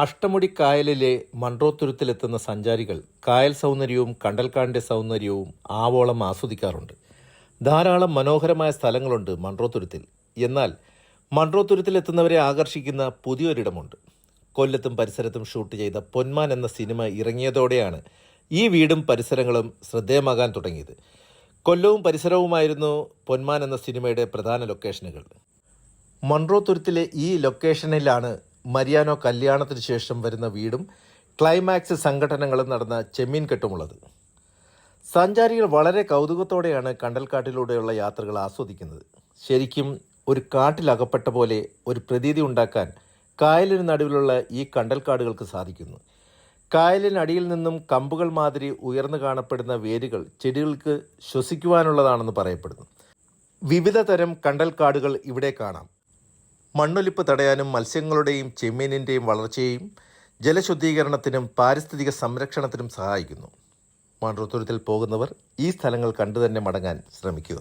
അഷ്ടമുടി കായലിലെ മൺട്രോത്തുരുത്തിലെത്തുന്ന സഞ്ചാരികൾ കായൽ സൗന്ദര്യവും കണ്ടൽക്കാടിൻ്റെ സൗന്ദര്യവും ആവോളം ആസ്വദിക്കാറുണ്ട്. ധാരാളം മനോഹരമായ സ്ഥലങ്ങളുണ്ട് മൺട്രോത്തുരുത്തിൽ. എന്നാൽ മൺട്രോത്തുരുത്തിലെത്തുന്നവരെ ആകർഷിക്കുന്ന പുതിയൊരിടമുണ്ട്. കൊല്ലത്തും പരിസരത്തും ഷൂട്ട് ചെയ്ത പൊന്മാൻ എന്ന സിനിമ ഇറങ്ങിയതോടെയാണ് ഈ വീടും പരിസരങ്ങളും ശ്രദ്ധേയമാകാൻ തുടങ്ങിയത്. കൊല്ലവും പരിസരവുമായിരുന്നു പൊന്മാൻ എന്ന സിനിമയുടെ പ്രധാന ലൊക്കേഷനുകൾ. മൺട്രോത്തുരുത്തിലെ ഈ ലൊക്കേഷനിലാണ് മരിയാനോ കല്യാണത്തിന് ശേഷം വരുന്ന വീടും ക്ലൈമാക്സ് സംഘടനകളും നടന്ന ചെമ്മീൻ കെട്ടുമുള്ളത്. സഞ്ചാരികൾ വളരെ കൗതുകത്തോടെയാണ് കണ്ടൽക്കാട്ടിലൂടെയുള്ള യാത്രകൾ ആസ്വദിക്കുന്നത്. ശരിക്കും ഒരു കാട്ടിലകപ്പെട്ട പോലെ ഒരു പ്രതീതി ഉണ്ടാക്കാൻ കായലിന് നടുവിലുള്ള ഈ കണ്ടൽക്കാടുകൾക്ക് സാധിക്കുന്നു. കായലിനടിയിൽ നിന്നും കമ്പുകൾ മാതിരി ഉയർന്നു കാണപ്പെടുന്ന വേരുകൾ ചെടികൾക്ക് ശ്വസിക്കുവാനുള്ളതാണെന്ന് പറയപ്പെടുന്നു. വിവിധ തരം കണ്ടൽക്കാടുകൾ ഇവിടെ കാണാം. മണ്ണൊലിപ്പ് തടയാനും മത്സ്യങ്ങളുടെയും ചെമ്മീനിൻ്റെയും വളർച്ചയെയും ജലശുദ്ധീകരണത്തിനും പാരിസ്ഥിതിക സംരക്ഷണത്തിനും സഹായിക്കുന്നു. മൺട്രോത്തുരുത്തിൽ പോകുന്നവർ ഈ സ്ഥലങ്ങൾ കണ്ടു തന്നെ മടങ്ങാൻ ശ്രമിക്കുക.